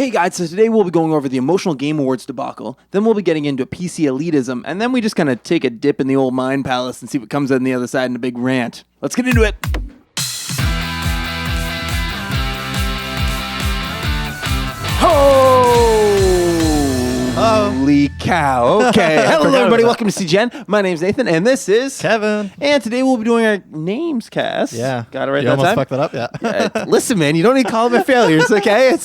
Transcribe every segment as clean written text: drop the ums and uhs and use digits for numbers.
Hey guys, so today we'll be going over the Emotional Game Awards debacle, then we'll be getting into PC elitism, and then we just kind of take a dip in the old mind palace and see what comes out on the other side in a big rant. Let's get into it! Holy cow. Okay. Hello, everybody. Welcome to CGN. My name's Nathan, and this is Kevin. And today we'll be doing our NamesCast. Yeah. Got it right you that almost time? fucked that up, yeah. Listen, man, you don't need to call them failures, okay?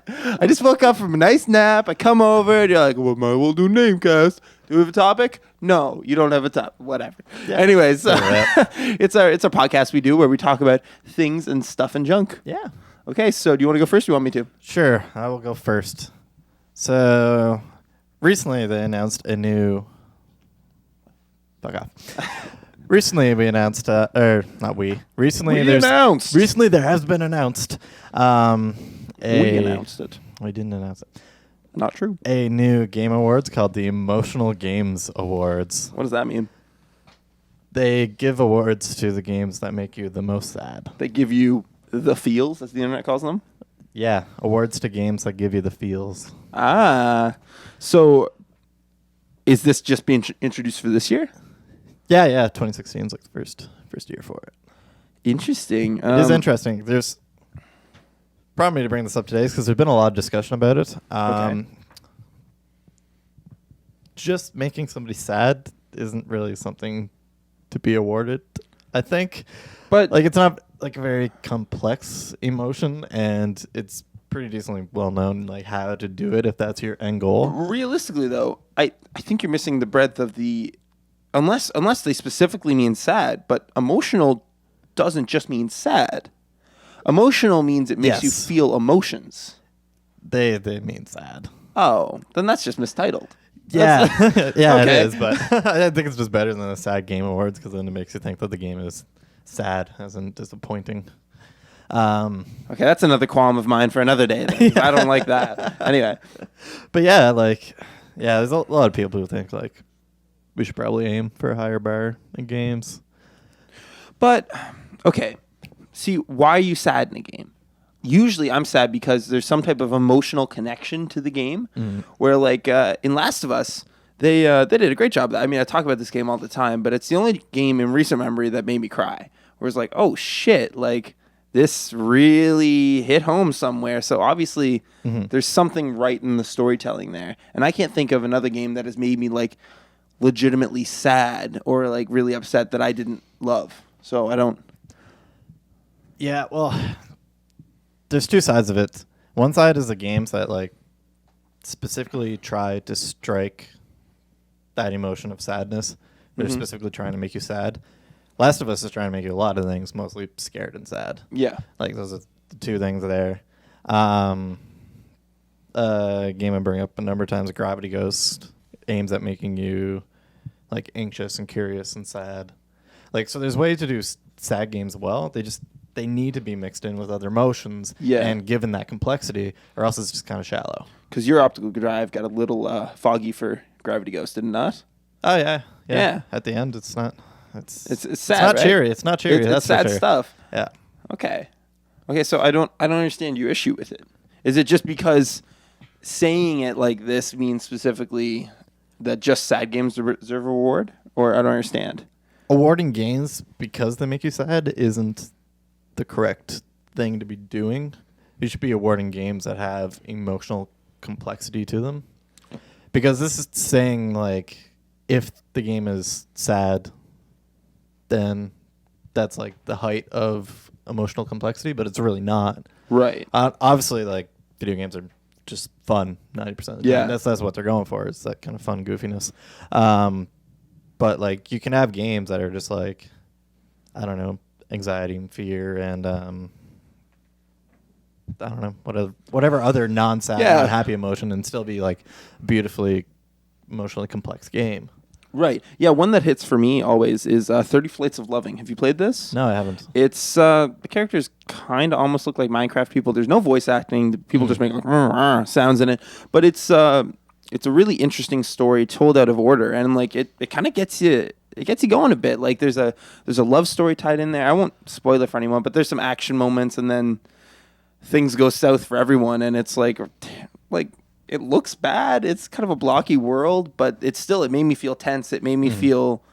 I just woke up from a nice nap. I come over, and you're like, well, we'll do NameCast. Do we have a topic? No, you don't have a topic. Whatever. Yeah. Anyways, it's our podcast we do where we talk about things and stuff and junk. Yeah. Okay, so do you want to go first or do you want me to? Sure, I will go first. So, recently they announced a new... Fuck off. Recently we announced, not we. Recently there has been announced. We announced it. We didn't announce it. Not true. A new game awards called the Emotional Games Awards. What does that mean? They give awards to the games that make you the most sad. They give you the feels, as the internet calls them? Yeah, awards to games that give you the feels. So is this just being introduced for this year? Yeah. 2016 is like the first year for it. Interesting. It is interesting. There's probably to bring this up today because there's been a lot of discussion about it. Okay. Just making somebody sad isn't really something to be awarded, I think. But like, it's not like a very complex emotion, and it's pretty decently well known like how to do it if that's your end goal. Realistically, though, I think you're missing the breadth of the unless they specifically mean sad, but emotional doesn't just mean sad. Emotional means it makes you feel emotions. They mean sad. Oh, then that's just mistitled. Yeah, yeah, okay. It is. But I think it's just better than the Sad Game Awards because then it makes you think that the game is sad, as in disappointing. Okay, that's another qualm of mine for another day. Then. I don't like that. Anyway, but there's a lot of people who think like we should probably aim for a higher bar in games. But okay, see, why are you sad in a game? Usually I'm sad because there's some type of emotional connection to the game where like in Last of Us, they did a great job. I mean, I talk about this game all the time, but it's the only game in recent memory that made me cry. Where it's like, oh shit, like this really hit home somewhere. So obviously there's something right in the storytelling there. And I can't think of another game that has made me like legitimately sad or like really upset that I didn't love. So I don't. Yeah, well, there's two sides of it. One side is the games that like specifically try to strike that emotion of sadness. They're specifically trying to make you sad. Last of Us is trying to make you a lot of things, mostly scared and sad. Yeah. Like those are the two things there. Game I bring up a number of times, Gravity Ghost, aims at making you like anxious and curious and sad. Like, so there's ways to do sad games well. They need to be mixed in with other emotions and given that complexity, or else it's just kind of shallow. Because your optical drive got a little foggy for Gravity Ghost, did it not? Oh, yeah. At the end, it's not... It's sad, it's not right? Cheery. It's not cheery. It's sad stuff. Yeah. Okay, so I don't understand your issue with it. Is it just because saying it like this means specifically that just sad games deserve a reward? Or I don't understand. Awarding games because they make you sad isn't the correct thing to be doing. You should be awarding games that have emotional complexity to them. Because this is saying, like, if the game is sad, then that's, like, the height of emotional complexity, but it's really not. Right. Obviously, like, video games are just fun 90% of the time. That's what they're going for. It's that kind of fun goofiness. But, like, you can have games that are just, like, I don't know, anxiety and fear and I don't know, whatever other non-sad, non-happy emotion and still be like beautifully emotionally complex game. Right. Yeah, one that hits for me always is 30 Flights of Loving. Have you played this? No, I haven't. It's the characters kind of almost look like Minecraft people. There's no voice acting. People just make like sounds in it. But it's a really interesting story told out of order, and like it kind of gets you. It gets you going a bit. Like there's a love story tied in there. I won't spoil it for anyone, but there's some action moments, and then things go south for everyone, and it's like it looks bad. It's kind of a blocky world, but it made me feel tense. It made me feel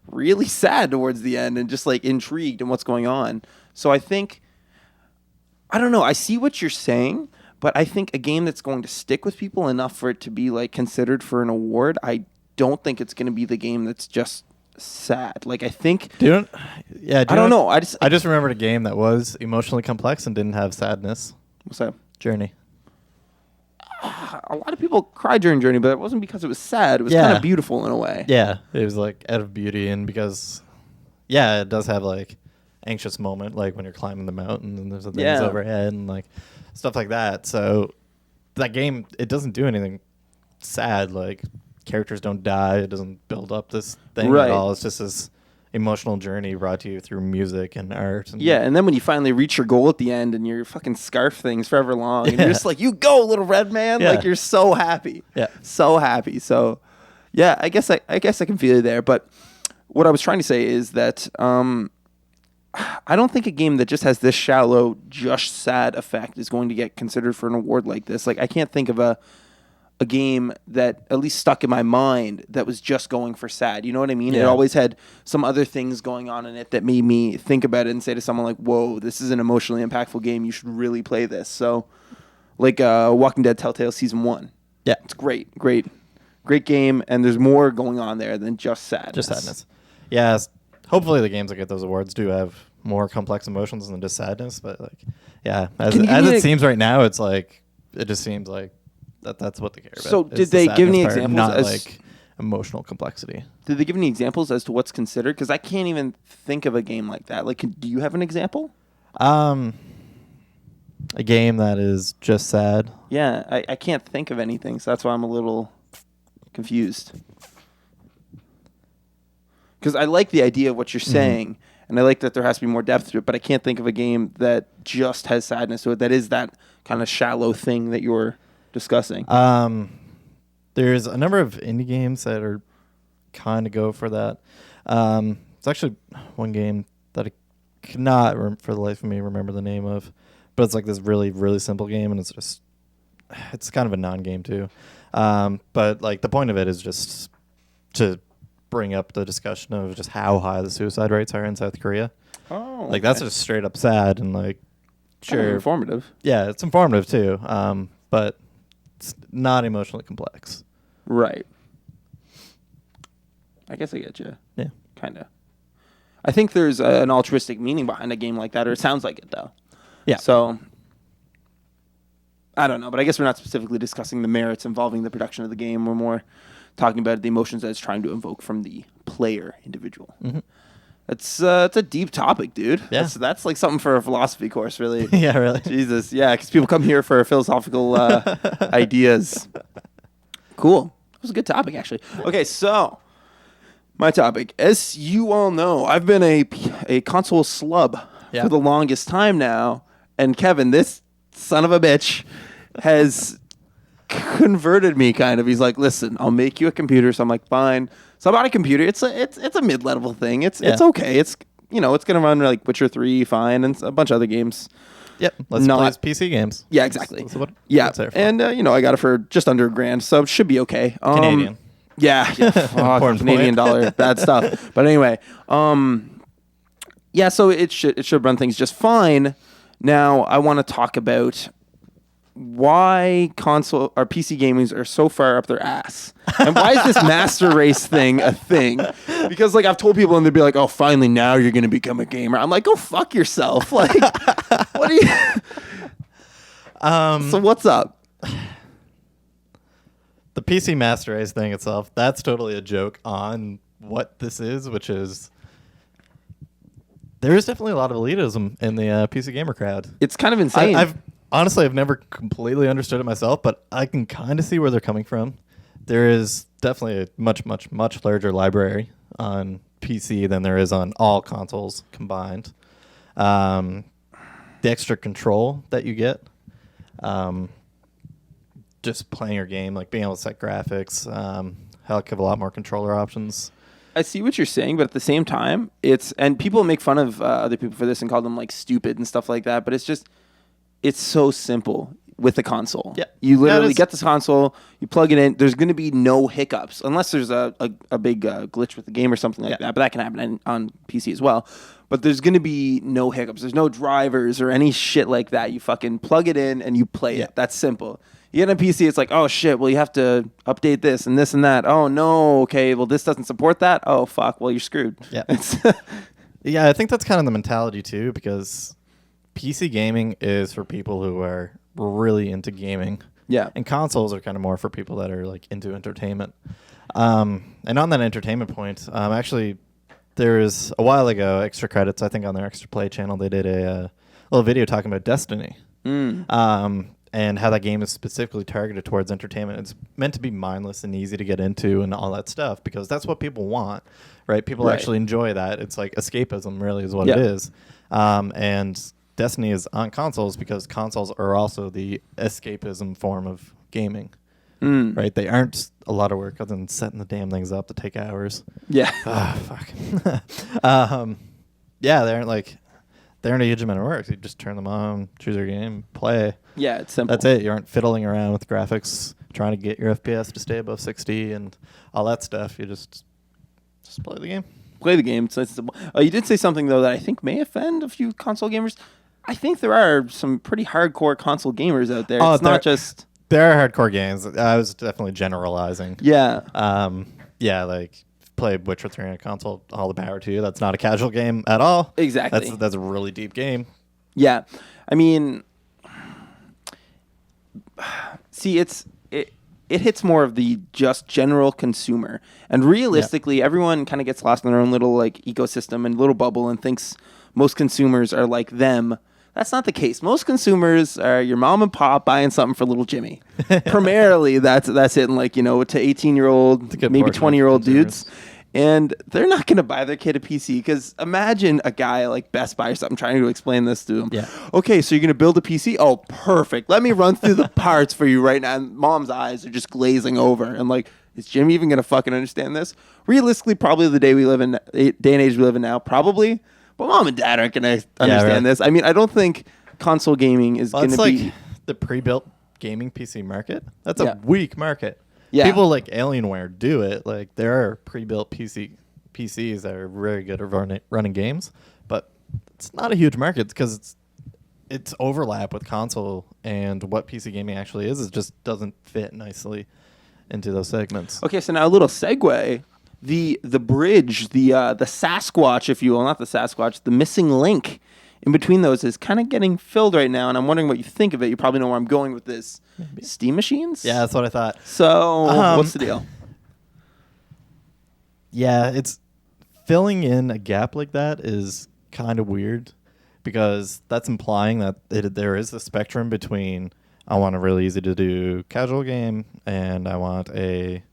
really sad towards the end and just like intrigued in what's going on. So I think, I don't know, I see what you're saying, but I think a game that's going to stick with people enough for it to be like considered for an award, I don't think it's going to be the game that's just sad. Like I think I don't know. I just remembered a game that was emotionally complex and didn't have sadness. What's that? Journey. A lot of people cried during Journey, but it wasn't because it was sad. It was kind of beautiful in a way. Yeah, it was like out of beauty, and because it does have like anxious moment, like when you're climbing the mountain and there's the things overhead and like stuff like that. So that game, it doesn't do anything sad. Like characters don't die. It doesn't build up this thing at all. It's just this emotional journey brought to you through music and art. And and then when you finally reach your goal at the end and your fucking scarf thing's forever long, and you're just like, you go, little red man. Like you're so happy. Yeah. So happy. So yeah, I guess I can feel you there. But what I was trying to say is that I don't think a game that just has this shallow, just sad effect is going to get considered for an award like this. Like I can't think of a game that at least stuck in my mind that was just going for sad. You know what I mean? Yeah. It always had some other things going on in it that made me think about it and say to someone like, whoa, this is an emotionally impactful game. You should really play this. So like Walking Dead Telltale Season 1. Yeah. It's great game. And there's more going on there than just sadness. Just sadness. Yeah. Hopefully the games that get those awards do have more complex emotions than just sadness. But like, yeah, as it seems right now, it's like, it just seems like that's what they care about. So did they give any examples? Not like emotional complexity. Did they give any examples as to what's considered? Because I can't even think of a game like that. Like, do you have an example? A game that is just sad. Yeah, I can't think of anything, so that's why I'm a little confused. Because I like the idea of what you're saying, and I like that there has to be more depth to it, but I can't think of a game that just has sadness to it, that is that kind of shallow thing that you're discussing. There's a number of indie games that are kind of go for that. It's actually one game that I cannot, for the life of me, remember the name of, but it's like this really, really simple game, and it's kind of a non-game too. But like the point of it is just to bring up the discussion of just how high the suicide rates are in South Korea. Oh, like that's just straight up sad and like sure informative. Yeah, it's informative too. But it's not emotionally complex. Right. I guess I get you. Yeah. Kind of. I think there's an altruistic meaning behind a game like that, or it sounds like it, though. Yeah. So, I don't know, but I guess we're not specifically discussing the merits involving the production of the game. We're more talking about the emotions that it's trying to invoke from the player individual. Mm-hmm. It's a deep topic, dude. Yeah. That's like something for a philosophy course, really. Yeah, really. Jesus. Yeah, because people come here for philosophical ideas. Cool. That was a good topic, actually. Okay, so my topic. As you all know, I've been a console slub for the longest time now. And Kevin, this son of a bitch, has converted me kind of. He's like, listen, I'll make you a computer. So I'm like, fine. So I bought a computer. It's a mid-level thing. It's okay. It's it's gonna run like Witcher 3 fine and a bunch of other games. Yep. Let's play PC games. Yeah, exactly. That's what and I got it for just under $1,000, so it should be okay. Canadian. Yeah. Canadian dollar, bad stuff. But anyway, so it should run things just fine. Now I want to talk about why console or PC gamers are so far up their ass. And why is this master race thing a thing? Because like I've told people and they'd be like, oh, finally now you're going to become a gamer. I'm like, go fuck yourself. Like, what do you... So what's up? The PC master race thing itself, that's totally a joke on what this is, which is there is definitely a lot of elitism in the PC gamer crowd. It's kind of insane. Honestly, I've never completely understood it myself, but I can kind of see where they're coming from. There is definitely a much, much, much larger library on PC than there is on all consoles combined. The extra control that you get, just playing your game, like being able to set graphics, heck of a lot more controller options. I see what you're saying, but at the same time, and people make fun of other people for this and call them like stupid and stuff like that, but it's just, it's so simple with the console. Yeah. You literally is. get this console, you plug it in. There's going to be no hiccups unless there's a big glitch with the game or something like that. But that can happen on PC as well. But there's going to be no hiccups. There's no drivers or any shit like that. You fucking plug it in and you play it. That's simple. You get on PC, it's like, oh shit, well you have to update this and that. Oh no, okay, well this doesn't support that. Oh fuck, well you're screwed. Yeah. Yeah, I think that's kind of the mentality too, because PC gaming is for people who are really into gaming. Yeah. And consoles are kind of more for people that are like into entertainment. And on that entertainment point, actually, there was a while ago, Extra Credits, I think on their Extra Play channel, they did a little video talking about Destiny. And how that game is specifically targeted towards entertainment. It's meant to be mindless and easy to get into and all that stuff, because that's what people want, right? People actually enjoy that. It's like escapism, really, is what it is. And Destiny is on consoles because consoles are also the escapism form of gaming, right? They aren't a lot of work other than setting the damn things up to take hours. Yeah. Fuck. Yeah, they aren't a huge amount of work. You just turn them on, choose your game, play. Yeah, it's simple. That's it. You aren't fiddling around with graphics, trying to get your FPS to stay above 60 and all that stuff. You just play the game. Play the game. It's nice and simple. You did say something, though, that I think may offend a few console gamers. I think there are some pretty hardcore console gamers out there. It's not just... There are hardcore games. I was definitely generalizing. Yeah. Yeah, like... play Witcher 3 on a console, all the power to you. That's not a casual game at all. Exactly. That's a really deep game. Yeah. I mean, see, it hits more of the just general consumer. And realistically, everyone kind of gets lost in their own little like ecosystem and little bubble and thinks most consumers are like them. That's not the case. Most consumers are your mom and pop buying something for little Jimmy. Primarily, that's hitting like, to 18-year-old, maybe 20-year-old dudes. And they're not going to buy their kid a PC because imagine a guy like Best Buy or something trying to explain this to him. Yeah. Okay, so you're going to build a PC? Oh, perfect. Let me run through the parts for you right now. And mom's eyes are just glazing over. And like, is Jimmy even going to fucking understand this? Realistically, probably the day and age we live in now, probably. But mom and dad aren't going to understand this. I mean, I don't think console gaming is going to be... like the pre-built gaming PC market. That's a weak market. Yeah. People like Alienware do it. Like there are pre-built PCs that are very good at running games, but it's not a huge market because it's overlap with console, and what PC gaming actually is it just doesn't fit nicely into those segments. Okay, so now a little segue. The bridge, the Sasquatch, if you will, not the Sasquatch, the missing link in between those is kind of getting filled right now, and I'm wondering what you think of it. You probably know where I'm going with this. Maybe. Steam machines? Yeah, that's what I thought. So, what's the deal? Yeah, it's filling in a gap like that is kind of weird because that's implying that there is a spectrum between I want a really easy to do casual game and I want a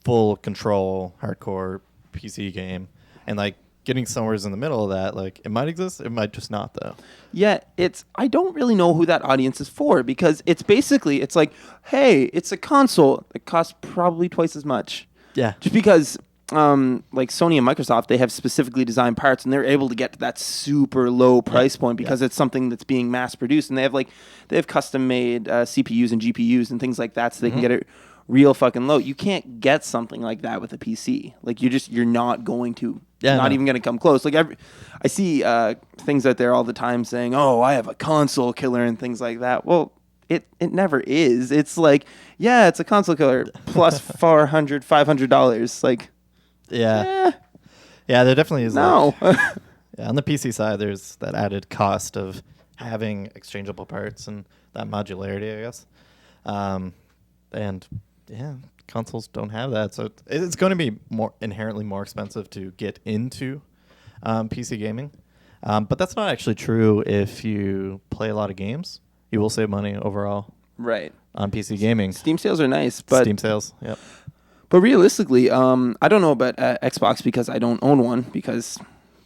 full control hardcore PC game, and like getting somewhere in the middle of that, like it might exist, it might just not though. Yeah, I don't really know who that audience is for because it's like, hey, it's a console that costs probably twice as much. Yeah. Just because like Sony and Microsoft, they have specifically designed parts and they're able to get to that super low price point because it's something that's being mass produced, and they have custom made CPUs and GPUs and things like that, so they can get it real fucking low. You can't get something like that with a PC. Like you're not going to. Even going to come close. Like I see things out there all the time saying, "Oh, I have a console killer" and things like that. Well, it never is. It's like, yeah, it's a console killer plus $400-$500. Like, yeah, there definitely is. No, on the PC side, there's that added cost of having exchangeable parts and that modularity, I guess. And yeah. Consoles don't have that, so it's going to be inherently more expensive to get into PC gaming. But that's not actually true if you play a lot of games. You will save money overall, right, on PC gaming. Steam sales are nice, but Steam sales, yep. But realistically, I don't know about Xbox because I don't own one because.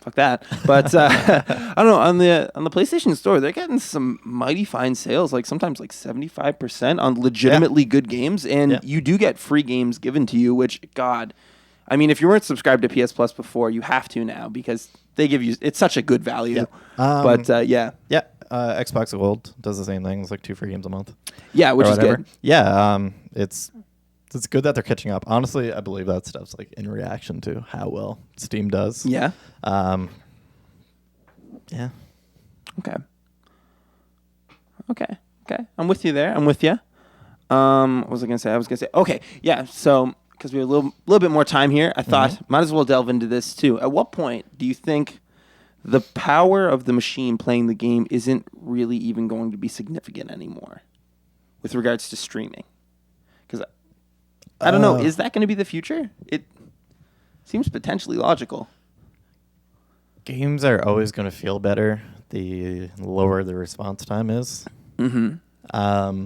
Fuck that. But I don't know, on the PlayStation Store, they're getting some mighty fine sales, like sometimes like 75% on legitimately good games, and you do get free games given to you, which, God, I mean, if you weren't subscribed to PS Plus before, you have to now because they give you, it's such a good value. Yeah. Yeah. Xbox Gold does the same thing. It's like 2 free games a month. Yeah, which or is whatever. good. Yeah, it's good that they're catching up. Honestly, I believe that stuff's like in reaction to how well Steam does. Yeah. Yeah. Okay. I'm with you there. I'm with you. What was I going to say? Okay, yeah, so because we have a little bit more time here, I thought might as well delve into this too. At what point do you think the power of the machine playing the game isn't really even going to be significant anymore with regards to streaming? Because I don't know, is that going to be the future? It seems potentially logical. Games are always going to feel better the lower the response time is. Mm-hmm.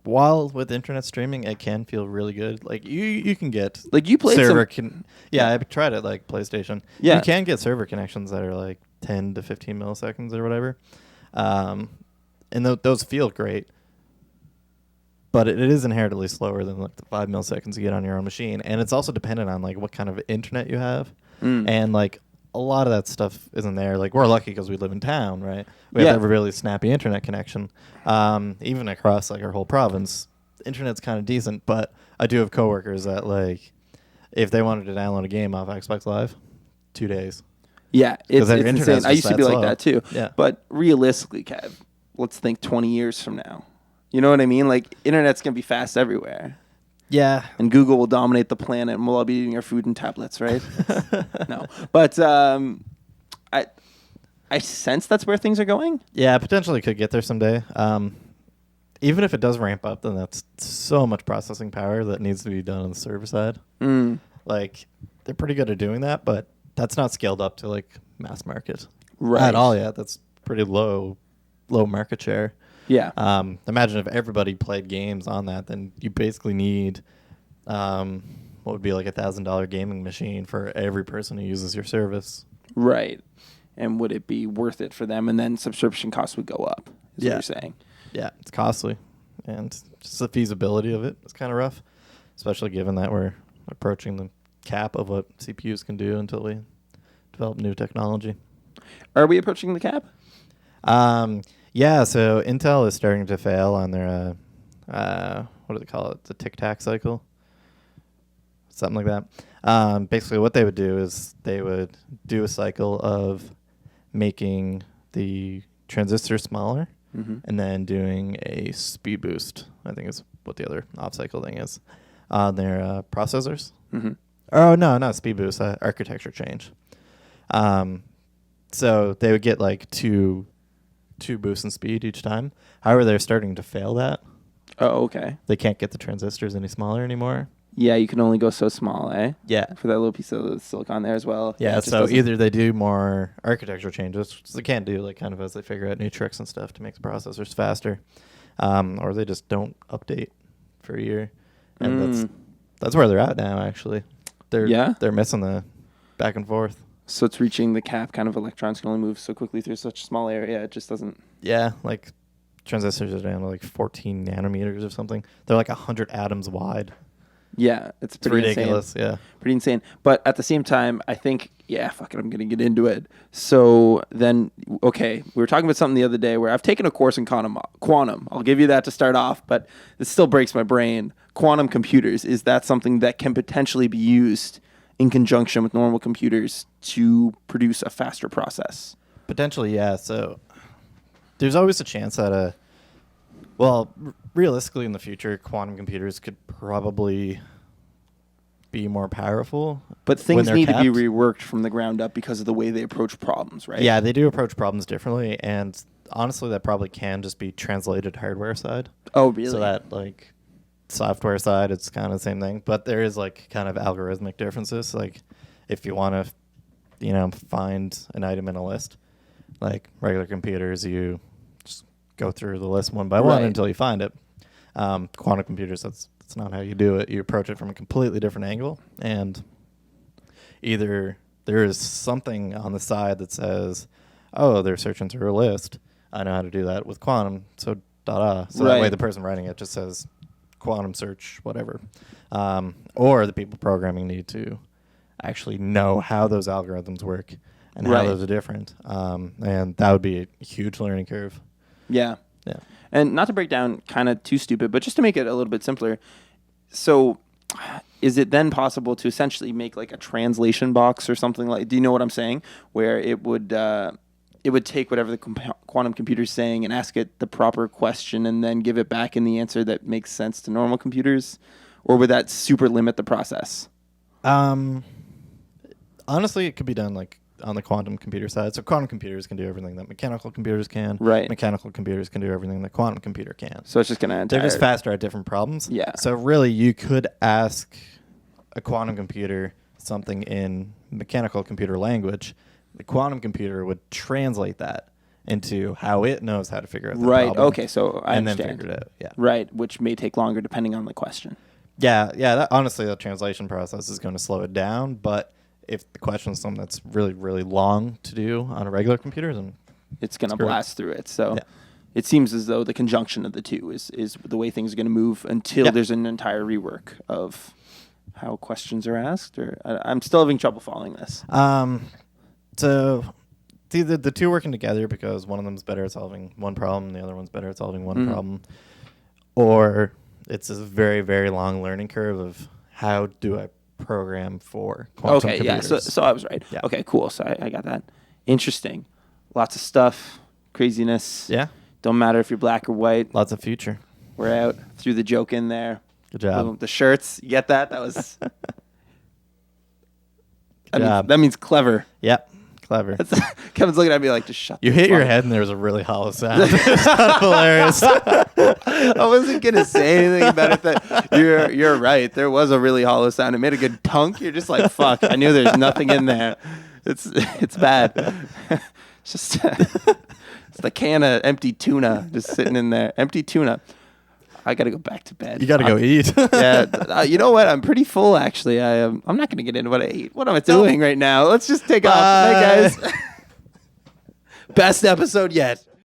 With internet streaming, it can feel really good. Like you can get like you played server I tried it like PlayStation. Yeah, you can get server connections that are like 10 to 15 milliseconds or whatever, and those feel great. But it is inherently slower than like the 5 milliseconds you get on your own machine, and it's also dependent on like what kind of internet you have, and like a lot of that stuff isn't there. Like we're lucky because we live in town, right? We have a really snappy internet connection. Even across like our whole province, internet's kind of decent. But I do have coworkers that like, if they wanted to download a game off Xbox Live, 2 days. Yeah, it's insane. I used to be like that too. Yeah. But realistically, Kev, let's think 20 years from now. You know what I mean? Like internet's gonna be fast everywhere. Yeah. And Google will dominate the planet, and we'll all be eating our food in tablets, right? No. But I sense that's where things are going. Yeah, potentially could get there someday. Even if it does ramp up, then that's so much processing power that needs to be done on the server side. Like, they're pretty good at doing that, but that's not scaled up to, like, mass market. Right. At all yet. That's pretty low market share. Yeah. Imagine if everybody played games on that, then you basically need what would be like $1,000 gaming machine for every person who uses your service. Right. And would it be worth it for them? And then subscription costs would go up, is what you're saying. Yeah, it's costly. And just the feasibility of it is kind of rough, especially given that we're approaching the cap of what CPUs can do until we develop new technology. Are we approaching the cap? Yeah, so Intel is starting to fail on their, what do they call it? The tic-tac cycle? Something like that. Basically, what they would do is they would do a cycle of making the transistor smaller and then doing a speed boost, I think is what the other off-cycle thing is, on their processors. Oh, no, not speed boost, architecture change. So they would get like two boosts in speed each time. However, they're starting to fail that. Oh, okay. They can't get the transistors any smaller anymore. Yeah, you can only go so small, eh? Yeah. For that little piece of silicon there as well. Yeah, so either they do more architecture changes, which they can't do, like kind of as they figure out new tricks and stuff to make the processors faster, or they just don't update for a year. And that's where they're at now, actually. They're missing the back and forth. So it's reaching the cap, kind of electrons can only move so quickly through such a small area, it just doesn't... Yeah, like transistors are down to like 14 nanometers or something. They're like 100 atoms wide. Yeah, it's pretty ridiculous. Insane. Yeah, pretty insane. But at the same time, I think, fuck it, I'm gonna get into it. So then, okay, we were talking about something the other day where I've taken a course in quantum. I'll give you that to start off, but it still breaks my brain. Quantum computers, is that something that can potentially be used in conjunction with normal computers to produce a faster process? Potentially, yeah. So there's always a chance that realistically in the future, quantum computers could probably be more powerful. But things need to be reworked from the ground up because of the way they approach problems, right? Yeah, they do approach problems differently, and honestly, that probably can just be translated hardware side. Oh, really? So that, like, software side, it's kind of the same thing, but there is, like, kind of algorithmic differences. Like, if you want to, find an item in a list, like regular computers, you just go through the list one by one until you find it. Quantum computers, that's not how you do it. You approach it from a completely different angle, and either there is something on the side that says, oh, they're searching through a list. I know how to do that with quantum, so da-da. So that way the person writing it just says quantum search, whatever. Or the people programming need to actually know how those algorithms work and how those are different. And that would be a huge learning curve. Yeah. Yeah. And not to break down kind of too stupid, but just to make it a little bit simpler. So is it then possible to essentially make like a translation box or something like, do you know what I'm saying? Where it would take whatever the quantum computer's saying and ask it the proper question and then give it back in the answer that makes sense to normal computers? Or would that super limit the process? Honestly, it could be done like on the quantum computer side. So quantum computers can do everything that mechanical computers can. Right. Mechanical computers can do everything that quantum computer can. So it's just going to... They're just faster at different problems. Yeah. So really, you could ask a quantum computer something in mechanical computer language. The quantum computer would translate that into how it knows how to figure out the right. problem. Okay, so I and understand. then figure it out. Yeah. Right, which may take longer depending on the question. Yeah. Honestly, the translation process is going to slow it down. But if the question is something that's really, really long to do on a regular computer, then it's going to blast through it. So yeah. It seems as though the conjunction of the two is the way things are going to move until there's an entire rework of how questions are asked. Or I'm still having trouble following this. So it's either the two working together because one of them's better at solving one problem, the other one's better at solving one problem, or it's a very, very long learning curve of how do I program for quantum computers. Yeah, so I was right. Yeah. Okay, cool. So I got that. Interesting. Lots of stuff, craziness. Yeah. Don't matter if you're black or white. Lots of future. We're out. Threw the joke in there. Good job. Boom. The shirts. You get that? That was... job. That means clever. Yep. Clever. Kevin's looking at me like, just shut You the hit your fuck. head and there was a really hollow sound. It's not hilarious. I wasn't gonna say anything about it. That you're right. There was a really hollow sound. It made a good tunk. You're just like, fuck. I knew there's nothing in there. It's bad. It's just it's the can of empty tuna just sitting in there. Empty tuna. I gotta go back to bed. You gotta go eat. Yeah. You know what? I'm pretty full actually. I'm not gonna get into what I ate. What am I doing right now? Let's just take off. Hey guys. Best episode yet.